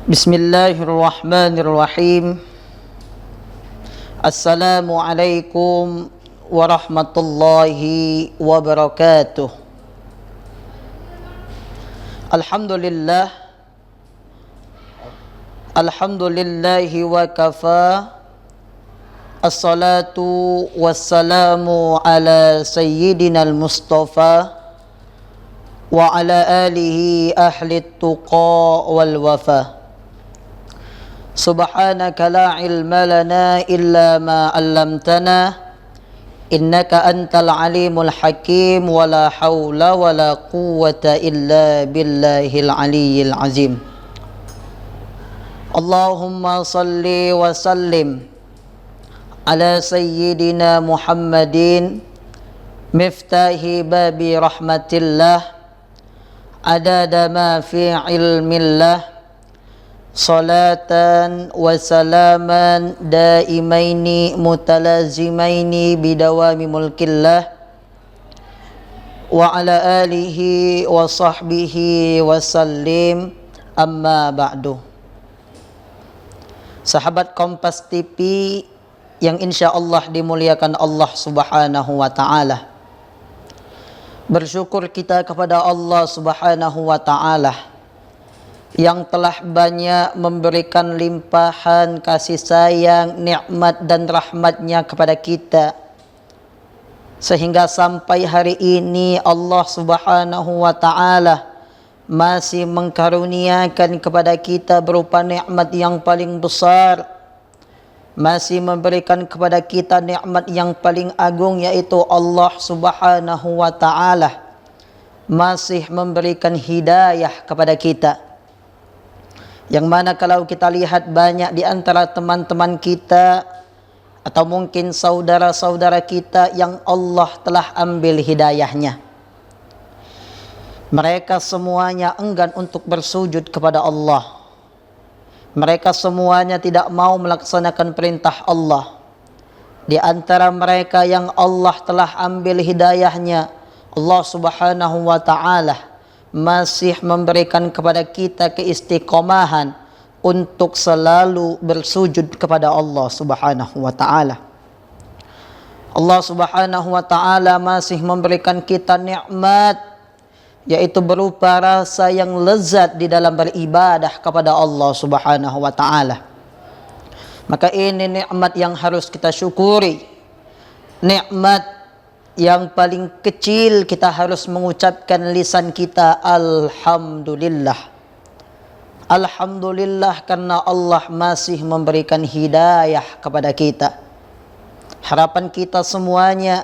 Bismillahirrahmanirrahim. Assalamualaikum warahmatullahi wabarakatuh. Alhamdulillah. Alhamdulillahi wa kafa. Assalatu wassalamu ala sayyidina al-Mustafa wa ala alihi ahli tuqa wal wafa. Subhanaka la ilma lana illa ma 'allamtana innaka antal alimul hakim wa la haula wa la quwwata illa billahil aliyyil azim. Allahumma salli wa sallim ala sayyidina Muhammadin miftahi babi rahmatillah adada ma fi ilmillah salatan wa salaman daimaini mutalazimaini bidawami mulkillah wa ala alihi wa sahbihi wa sallim, amma ba'du. Sahabat Kompas TV yang insyaallah dimuliakan Allah Subhanahu wa ta'ala, bersyukur kita kepada Allah Subhanahu wa ta'ala yang telah banyak memberikan limpahan kasih sayang, nikmat dan rahmatnya kepada kita, sehingga sampai hari ini Allah Subhanahu wa ta'ala masih mengkaruniakan kepada kita berupa nikmat yang paling besar, masih memberikan kepada kita nikmat yang paling agung, yaitu Allah Subhanahu wa ta'ala masih memberikan hidayah kepada kita. Yang mana kalau kita lihat banyak di antara teman-teman kita atau mungkin saudara-saudara kita yang Allah telah ambil hidayahnya, mereka semuanya enggan untuk bersujud kepada Allah. Mereka semuanya tidak mau melaksanakan perintah Allah. Di antara mereka yang Allah telah ambil hidayahnya, Allah Subhanahu wa ta'ala masih memberikan kepada kita keistiqomahan untuk selalu bersujud kepada Allah Subhanahu wa ta'ala. Allah Subhanahu wa ta'ala masih memberikan kita nikmat, yaitu berupa rasa yang lezat di dalam beribadah kepada Allah Subhanahu wa ta'ala. Maka ini nikmat yang harus kita syukuri. Nikmat yang paling kecil kita harus mengucapkan lisan kita alhamdulillah. Alhamdulillah karena Allah masih memberikan hidayah kepada kita. Harapan kita semuanya,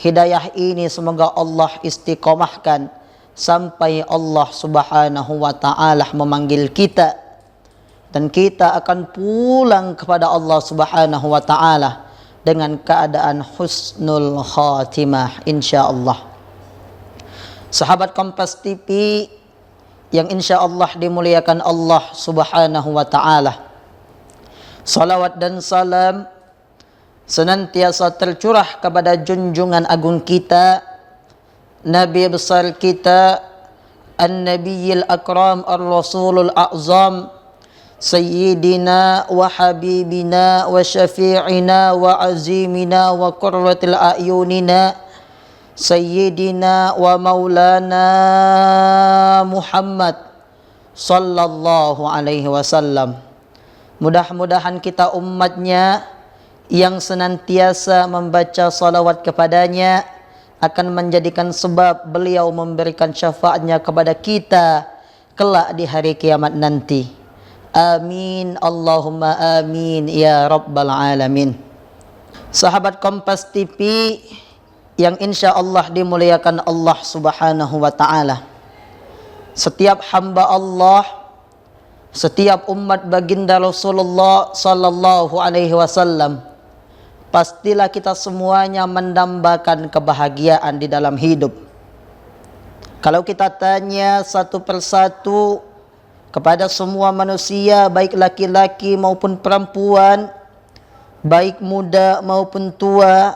hidayah ini semoga Allah istiqomahkan sampai Allah Subhanahu wa ta'ala memanggil kita, dan kita akan pulang kepada Allah Subhanahu wa ta'ala dengan keadaan husnul khatimah insyaallah. Sahabat Kompas TV yang insyaallah dimuliakan Allah Subhanahu wa ta'ala, salawat dan salam senantiasa tercurah kepada junjungan agung kita, Nabi besar kita, An-Nabiyil Akram Ar-Rasulul A'zam, Sayyidina wa Habibina wa Syafi'ina wa Azimina wa Qurratil A'yunina, Sayyidina wa Maulana Muhammad sallallahu alaihi wasallam. Mudah-mudahan kita umatnya yang senantiasa membaca salawat kepadanya akan menjadikan sebab beliau memberikan syafaatnya kepada kita kelak di hari kiamat nanti. Amin, Allahumma amin ya rabbal alamin. Sahabat Kompas TV yang insyaallah dimuliakan Allah Subhanahu wa ta'ala, setiap hamba Allah, setiap umat baginda Rasulullah sallallahu alaihi wasallam, pastilah kita semuanya mendambakan kebahagiaan di dalam hidup. Kalau kita tanya satu persatu kepada semua manusia, baik laki-laki maupun perempuan, baik muda maupun tua,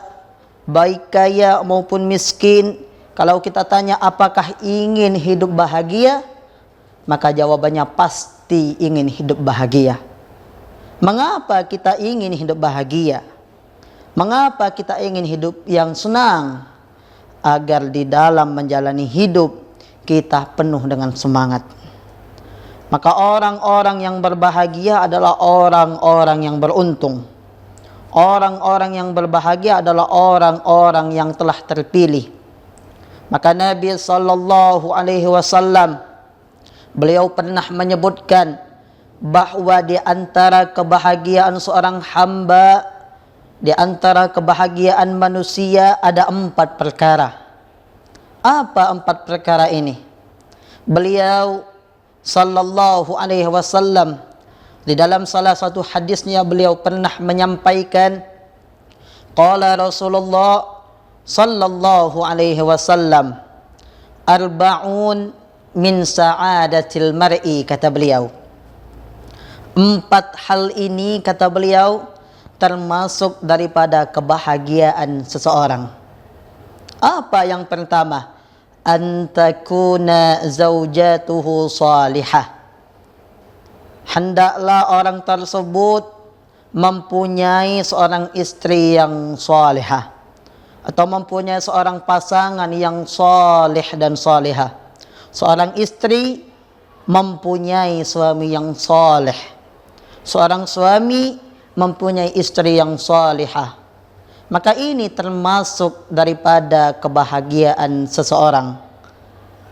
baik kaya maupun miskin, kalau kita tanya apakah ingin hidup bahagia, maka jawabannya pasti pasti ingin hidup bahagia. Mengapa kita ingin hidup bahagia? Mengapa kita ingin hidup yang senang? Agar di dalam menjalani hidup kita penuh dengan semangat. Maka orang-orang yang berbahagia adalah orang-orang yang beruntung. Orang-orang yang berbahagia adalah orang-orang yang telah terpilih. Maka Nabi sallallahu alaihi wasallam beliau pernah menyebutkan bahwa di antara kebahagiaan seorang hamba, di antara kebahagiaan manusia ada 4 perkara. Apa 4 perkara ini? Beliau sallallahu alaihi wasallam di dalam salah satu hadisnya beliau pernah menyampaikan, qala Rasulullah sallallahu alaihi wasallam, arba'un min sa'adatil mar'i, kata beliau. 4 hal ini, kata beliau, termasuk daripada kebahagiaan seseorang. Apa yang pertama? Antakuna zaujatuhu salihah. Hendaklah orang tersebut mempunyai seorang istri yang salihah, atau mempunyai seorang pasangan yang salih dan salihah. Seorang istri mempunyai suami yang salih. Seorang suami mempunyai istri yang salihah. Maka ini termasuk daripada kebahagiaan seseorang.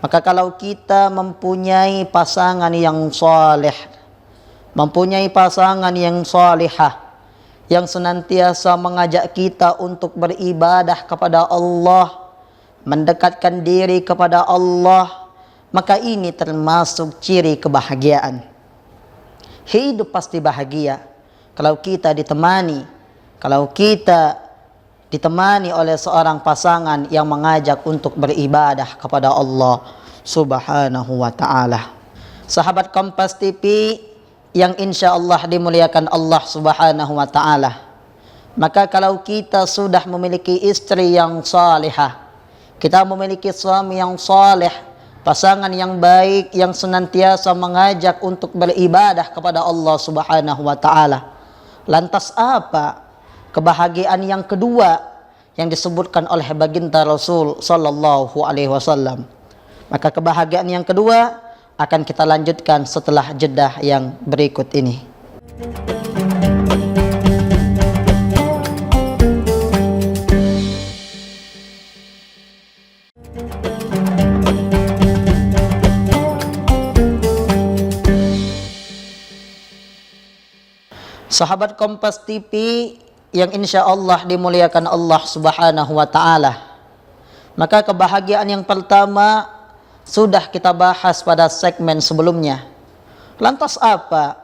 Maka kalau kita mempunyai pasangan yang salih, mempunyai pasangan yang salihah, yang senantiasa mengajak kita untuk beribadah kepada Allah, mendekatkan diri kepada Allah, maka ini termasuk ciri kebahagiaan. Hidup pasti bahagia kalau kita ditemani oleh seorang pasangan yang mengajak untuk beribadah kepada Allah Subhanahu wa ta'ala. Sahabat Kompas TV yang insya Allah dimuliakan Allah Subhanahu wa ta'ala, maka kalau kita sudah memiliki istri yang salihah, kita memiliki suami yang saleh, pasangan yang baik yang senantiasa mengajak untuk beribadah kepada Allah Subhanahu wa ta'ala, lantas apa kebahagiaan yang kedua yang disebutkan oleh baginda Rasul sallallahu alaihi wasallam? Maka kebahagiaan yang kedua akan kita lanjutkan setelah jeda yang berikut ini. Sahabat Kompas TV yang insya Allah dimuliakan Allah Subhanahu wa ta'ala, maka kebahagiaan yang pertama sudah kita bahas pada segmen sebelumnya. Lantas apa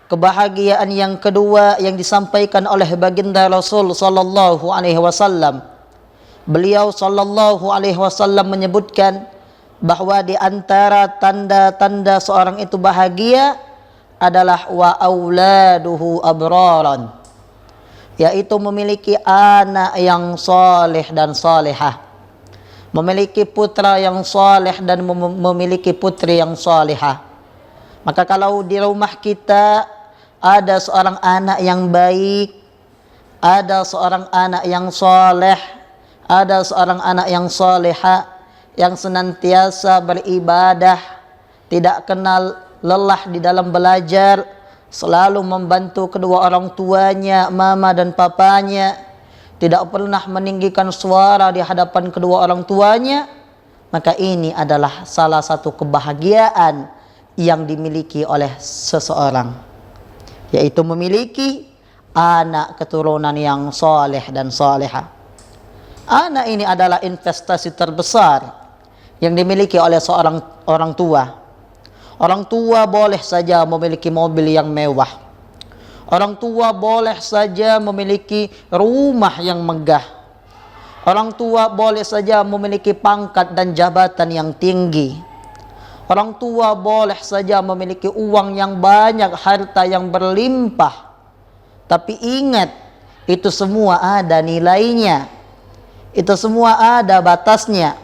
kebahagiaan yang kedua yang disampaikan oleh baginda Rasul sallallahu alaihi wasallam? Beliau sallallahu alaihi wasallam menyebutkan bahwa di antara tanda-tanda seorang itu bahagia adalah wa auladuhu abraran, yaitu memiliki anak yang saleh dan salihah, memiliki putra yang saleh dan memiliki putri yang salihah. Maka kalau di rumah kita ada seorang anak yang baik, ada seorang anak yang saleh, ada seorang anak yang salihah, yang senantiasa beribadah, tidak kenal lelah di dalam belajar, selalu membantu kedua orang tuanya, mama dan papanya, tidak pernah meninggikan suara di hadapan kedua orang tuanya, maka ini adalah salah satu kebahagiaan yang dimiliki oleh seseorang, yaitu memiliki anak keturunan yang saleh dan salehah. Anak ini adalah investasi terbesar yang dimiliki oleh seorang orang tua. Orang tua boleh saja memiliki mobil yang mewah. Orang tua boleh saja memiliki rumah yang megah. Orang tua boleh saja memiliki pangkat dan jabatan yang tinggi. Orang tua boleh saja memiliki uang yang banyak, harta yang berlimpah. Tapi ingat, itu semua ada nilainya. Itu semua ada batasnya.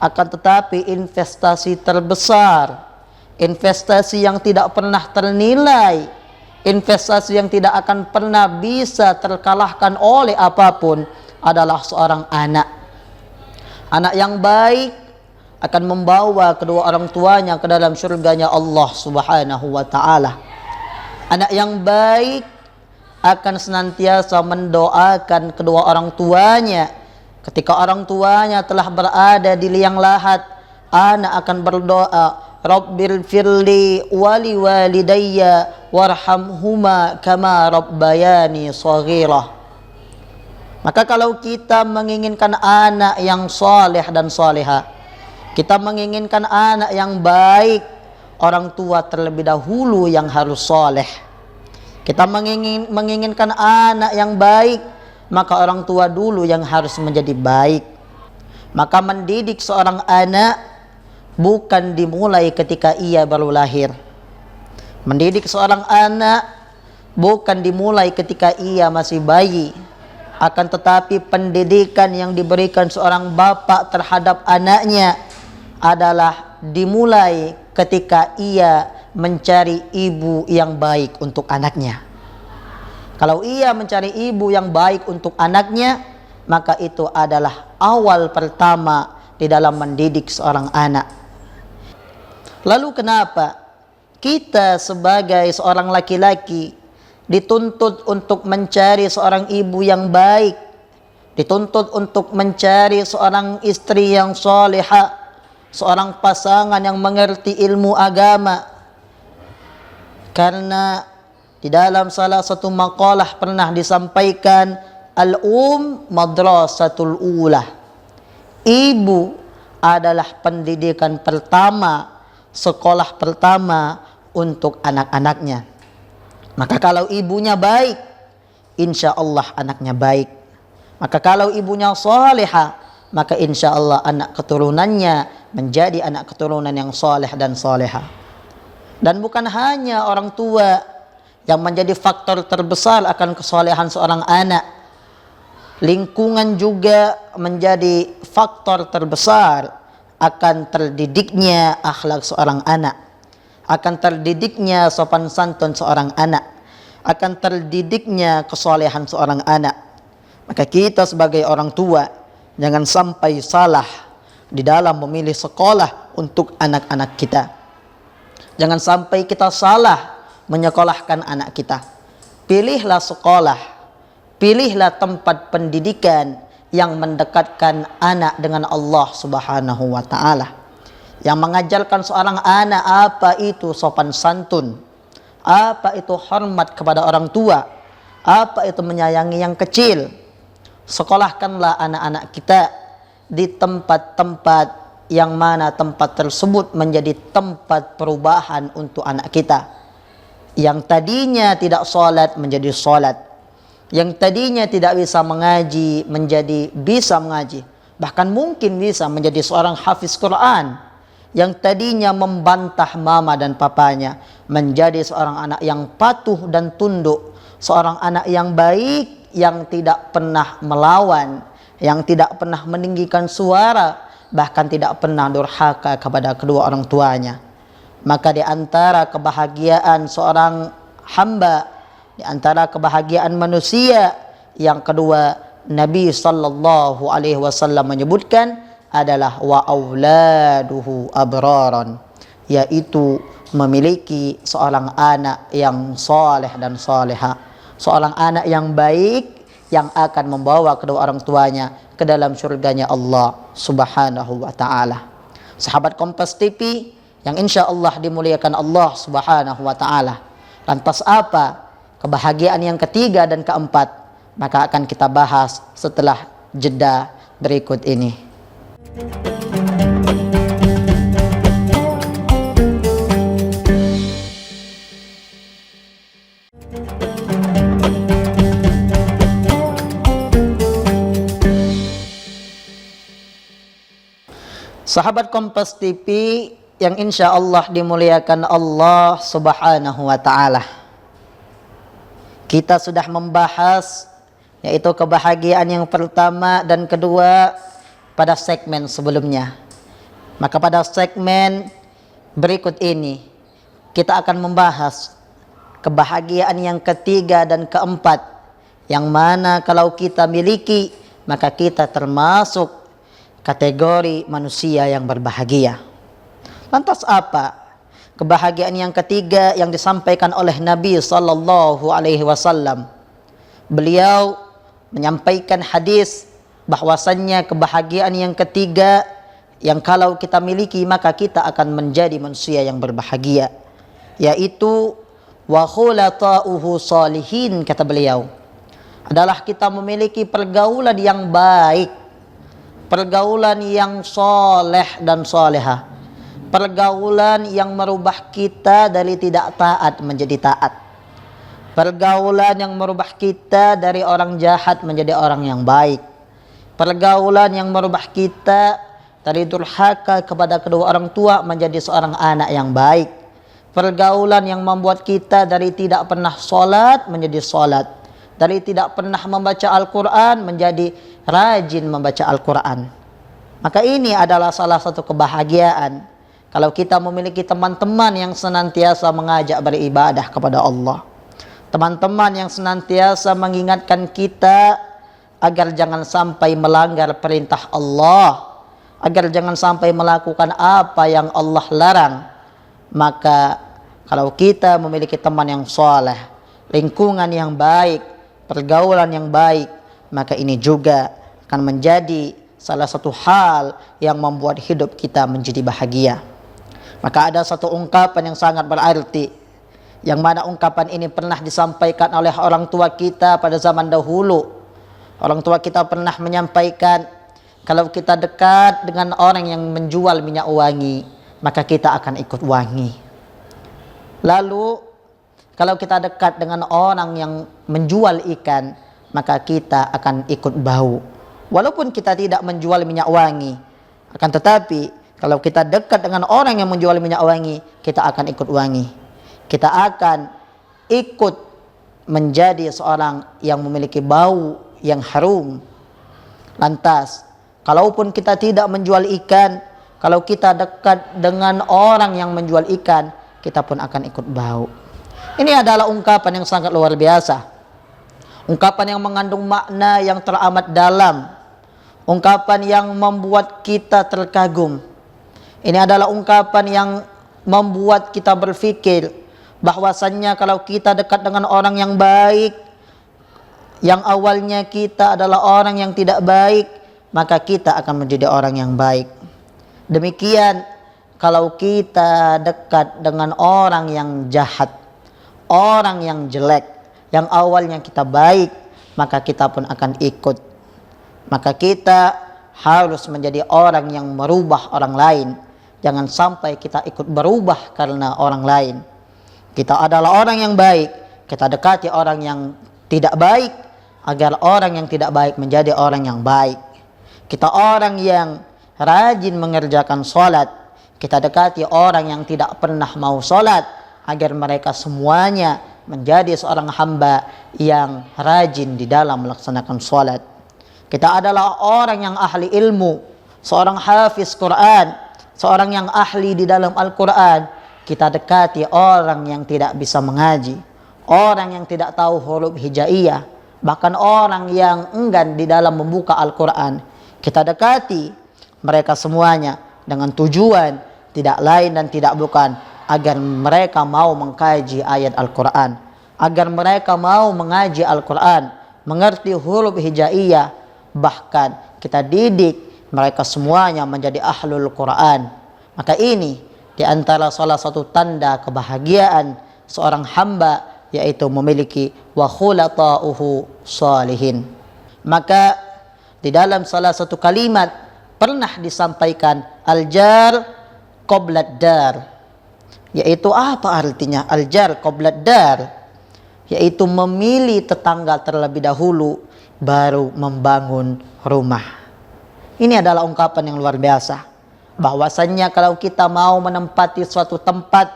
Akan tetapi investasi terbesar investasi yang tidak pernah ternilai, investasi yang tidak akan pernah bisa terkalahkan oleh apapun adalah seorang anak. Anak yang baik akan membawa kedua orang tuanya ke dalam surganya Allah Subhanahu wa ta'ala. Anak yang baik akan senantiasa mendoakan kedua orang tuanya. Ketika orang tuanya telah berada di liang lahat, anak akan berdoa, Rabbil firli wali walidayya warhamhuma kama rabbayani shaghirah. Maka kalau kita menginginkan anak yang soleh dan soleha, kita menginginkan anak yang baik, orang tua terlebih dahulu yang harus soleh. Kita menginginkan anak yang baik, maka orang tua dulu yang harus menjadi baik. Maka mendidik seorang anak bukan dimulai ketika ia baru lahir. Mendidik seorang anak bukan dimulai ketika ia masih bayi. Akan tetapi pendidikan yang diberikan seorang bapak terhadap anaknya adalah dimulai ketika ia mencari ibu yang baik untuk anaknya. Kalau ia mencari ibu yang baik untuk anaknya, maka itu adalah awal pertama di dalam mendidik seorang anak. Lalu kenapa kita sebagai seorang laki-laki dituntut untuk mencari seorang ibu yang baik, dituntut untuk mencari seorang istri yang salihah, seorang pasangan yang mengerti ilmu agama? Karena di dalam salah satu maqalah pernah disampaikan, madrasatul ula. Ibu adalah pendidikan pertama, sekolah pertama untuk anak-anaknya. Maka kalau ibunya baik, insya Allah anaknya baik. Maka kalau ibunya soleha, maka insya Allah anak keturunannya menjadi anak keturunan yang soleh dan soleha. Dan bukan hanya orang tua yang menjadi faktor terbesar akan kesolehan seorang anak, lingkungan juga menjadi faktor terbesar akan terdidiknya akhlak seorang anak, akan terdidiknya sopan santun seorang anak, akan terdidiknya kesolehan seorang anak. Maka kita sebagai orang tua jangan sampai salah di dalam memilih sekolah untuk anak-anak kita. Jangan sampai kita salah menyekolahkan anak kita. Pilihlah sekolah, pilihlah tempat pendidikan yang mendekatkan anak dengan Allah Subhanahu wa ta'ala, yang mengajarkan seorang anak apa itu sopan santun, apa itu hormat kepada orang tua, apa itu menyayangi yang kecil. Sekolahkanlah anak-anak kita di tempat-tempat yang mana tempat tersebut menjadi tempat perubahan untuk anak kita. Yang tadinya tidak sholat menjadi sholat, yang tadinya tidak bisa mengaji menjadi bisa mengaji, bahkan mungkin bisa menjadi seorang hafiz Quran. Yang tadinya membantah mama dan papanya menjadi seorang anak yang patuh dan tunduk, seorang anak yang baik, yang tidak pernah melawan, yang tidak pernah meninggikan suara, bahkan tidak pernah durhaka kepada kedua orang tuanya. Maka di antara kebahagiaan seorang hamba, di antara kebahagiaan manusia yang kedua, Nabi sallallahu alaihi wasallam menyebutkan adalah wa auladuhu abraran, yaitu memiliki seorang anak yang saleh dan saleha, seorang anak yang baik yang akan membawa kedua orang tuanya ke dalam surganya Allah Subhanahu wa ta'ala. Sahabat Kompas TV yang insya Allah dimuliakan Allah Subhanahu wa ta'ala, lantas apa kebahagiaan yang ketiga dan keempat? Maka akan kita bahas setelah jeda berikut ini. Sahabat Kompas TV yang insya Allah dimuliakan Allah Subhanahu wa ta'ala, kita sudah membahas yaitu kebahagiaan yang pertama dan kedua pada segmen sebelumnya. Maka pada segmen berikut ini kita akan membahas kebahagiaan yang ketiga dan keempat, yang mana kalau kita miliki maka kita termasuk kategori manusia yang berbahagia. Lantas apa kebahagiaan yang ketiga yang disampaikan oleh Nabi sallallahu alaihi wasallam? Beliau menyampaikan hadis bahwasannya kebahagiaan yang ketiga yang kalau kita miliki maka kita akan menjadi manusia yang berbahagia, yaitu wa khulata'uhu salihin, kata beliau, adalah kita memiliki pergaulan yang baik, pergaulan yang soleh dan solehah, pergaulan yang merubah kita dari tidak taat menjadi taat, pergaulan yang merubah kita dari orang jahat menjadi orang yang baik, pergaulan yang merubah kita dari durhaka kepada kedua orang tua menjadi seorang anak yang baik, pergaulan yang membuat kita dari tidak pernah sholat menjadi sholat, dari tidak pernah membaca Al-Quran menjadi rajin membaca Al-Quran. Maka ini adalah salah satu kebahagiaan kalau kita memiliki teman-teman yang senantiasa mengajak beribadah kepada Allah, teman-teman yang senantiasa mengingatkan kita agar jangan sampai melanggar perintah Allah, agar jangan sampai melakukan apa yang Allah larang. Maka kalau kita memiliki teman yang soleh, lingkungan yang baik, pergaulan yang baik, maka ini juga akan menjadi salah satu hal yang membuat hidup kita menjadi bahagia. Maka ada satu ungkapan yang sangat berarti, yang mana ungkapan ini pernah disampaikan oleh orang tua kita pada zaman dahulu. Orang tua kita pernah menyampaikan, kalau kita dekat dengan orang yang menjual minyak wangi, maka kita akan ikut wangi. Lalu kalau kita dekat dengan orang yang menjual ikan, maka kita akan ikut bau. Walaupun kita tidak menjual minyak wangi, akan tetapi kalau kita dekat dengan orang yang menjual minyak wangi, kita akan ikut wangi. Kita akan ikut menjadi seorang yang memiliki bau yang harum. Lantas kalaupun kita tidak menjual ikan, kalau kita dekat dengan orang yang menjual ikan, kita pun akan ikut bau. Ini adalah ungkapan yang sangat luar biasa, ungkapan yang mengandung makna yang teramat dalam, ungkapan yang membuat kita terkagum. Ini adalah ungkapan yang membuat kita berpikir bahwasannya kalau kita dekat dengan orang yang baik, yang awalnya kita adalah orang yang tidak baik, maka kita akan menjadi orang yang baik. Demikian kalau kita dekat dengan orang yang jahat, orang yang jelek, yang awalnya kita baik, maka kita pun akan ikut. Maka kita harus menjadi orang yang merubah orang lain. Jangan sampai kita ikut berubah karena orang lain. Kita adalah orang yang baik, kita dekati orang yang tidak baik, agar orang yang tidak baik menjadi orang yang baik. Kita orang yang rajin mengerjakan sholat, kita dekati orang yang tidak pernah mau sholat, agar mereka semuanya menjadi seorang hamba yang rajin di dalam melaksanakan sholat. Kita adalah orang yang ahli ilmu, seorang hafiz Quran, seorang yang ahli di dalam Al-Quran. Kita dekati orang yang tidak bisa mengaji, orang yang tidak tahu huruf hijaiyah, bahkan orang yang enggan di dalam membuka Al-Quran. Kita dekati mereka semuanya dengan tujuan tidak lain dan tidak bukan agar mereka mau mengkaji ayat Al-Quran, agar mereka mau mengaji Al-Quran, mengerti huruf hijaiyah. Bahkan kita didik mereka semuanya menjadi ahlul Quran. Maka ini di antara salah satu tanda kebahagiaan seorang hamba, yaitu memiliki wa khulata'uhu salihin. Maka di dalam salah satu kalimat pernah disampaikan al-jar qoblad dar, yaitu apa artinya al-jar qoblad dar? Yaitu memilih tetangga terlebih dahulu baru membangun rumah. Ini adalah ungkapan yang luar biasa, bahwasannya kalau kita mau menempati suatu tempat,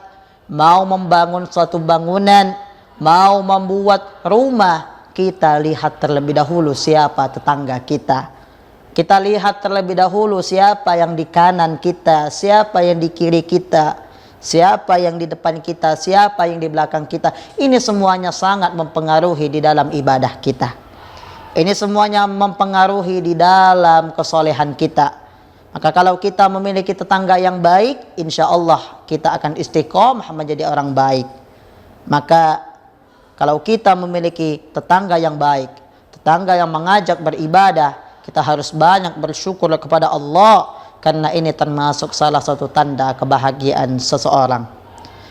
mau membangun suatu bangunan, mau membuat rumah, kita lihat terlebih dahulu siapa tetangga kita. Kita lihat terlebih dahulu siapa yang di kanan kita, siapa yang di kiri kita, siapa yang di depan kita, siapa yang di belakang kita. Ini semuanya sangat mempengaruhi di dalam ibadah kita. Ini semuanya mempengaruhi di dalam kesolehan kita. Maka kalau kita memiliki tetangga yang baik, insya Allah kita akan istiqomah menjadi orang baik. Maka kalau kita memiliki tetangga yang baik, tetangga yang mengajak beribadah, kita harus banyak bersyukur kepada Allah, karena ini termasuk salah satu tanda kebahagiaan seseorang.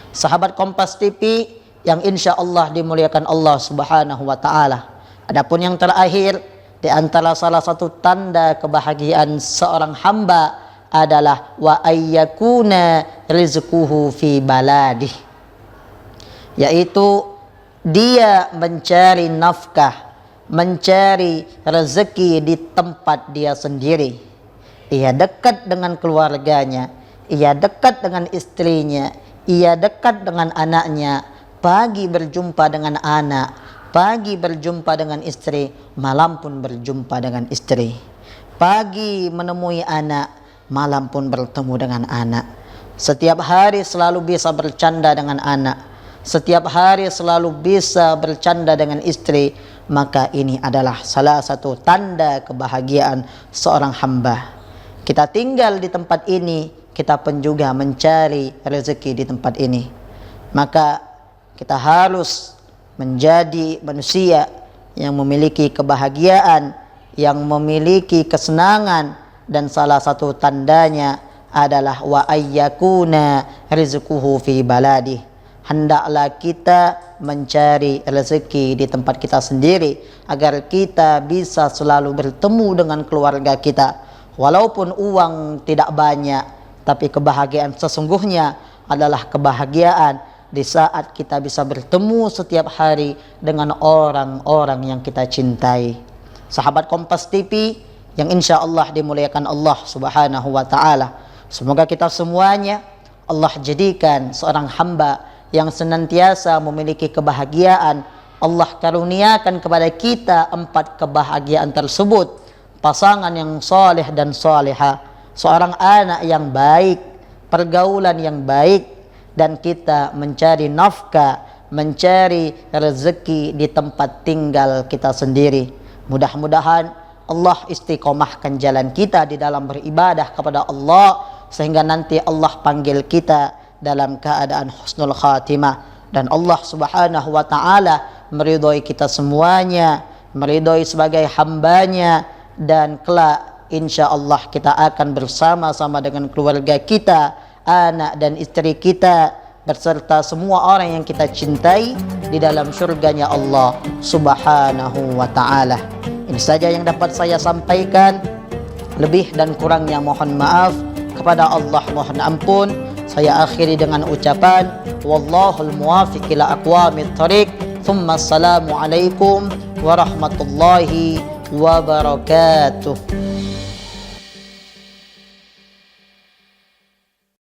Sahabat Kompas TV yang insya Allah dimuliakan Allah Subhanahu wa Ta'ala. Adapun yang terakhir, di antara salah satu tanda kebahagiaan seorang hamba adalah wa ayyakuna rizquhu fi baladih, yaitu dia mencari nafkah, mencari rezeki di tempat dia sendiri. Ia dekat dengan keluarganya, ia dekat dengan istrinya, ia dekat dengan anaknya. Pagi berjumpa dengan anak, pagi berjumpa dengan istri, malam pun berjumpa dengan istri. Pagi menemui anak, malam pun bertemu dengan anak. Setiap hari selalu bisa bercanda dengan anak, setiap hari selalu bisa bercanda dengan istri. Maka ini adalah salah satu tanda kebahagiaan seorang hamba. Kita tinggal di tempat ini, kita pun juga mencari rezeki di tempat ini. Maka kita harus menjadi manusia yang memiliki kebahagiaan, yang memiliki kesenangan, dan salah satu tandanya adalah wa ayyakuna rizquhu fi baladi. Hendaklah kita mencari rezeki di tempat kita sendiri agar kita bisa selalu bertemu dengan keluarga kita. Walaupun uang tidak banyak, tapi kebahagiaan sesungguhnya adalah kebahagiaan di saat kita bisa bertemu setiap hari dengan orang-orang yang kita cintai. Sahabat Kompas TV yang insya Allah dimuliakan Allah Subhanahu wa Ta'ala, semoga kita semuanya Allah jadikan seorang hamba yang senantiasa memiliki kebahagiaan. Allah karuniakan kepada kita 4 kebahagiaan tersebut: pasangan yang soleh dan soleha, seorang anak yang baik, pergaulan yang baik, dan kita mencari nafkah, mencari rezeki di tempat tinggal kita sendiri. Mudah-mudahan Allah istiqomahkan jalan kita di dalam beribadah kepada Allah, sehingga nanti Allah panggil kita dalam keadaan husnul khatimah, dan Allah Subhanahu wa Ta'ala meridhoi kita semuanya, meridhoi sebagai hambanya, dan kelak insya Allah kita akan bersama-sama dengan keluarga kita, anak dan istri kita, berserta semua orang yang kita cintai di dalam surganya Allah Subhanahu wa Ta'ala. Ini saja yang dapat saya sampaikan. Lebih dan kurangnya mohon maaf, kepada Allah mohon ampun. Saya akhiri dengan ucapan wallahul muwafiq ila aqwamit thariq. Thumma assalamu alaikum warahmatullahi wabarakatuh.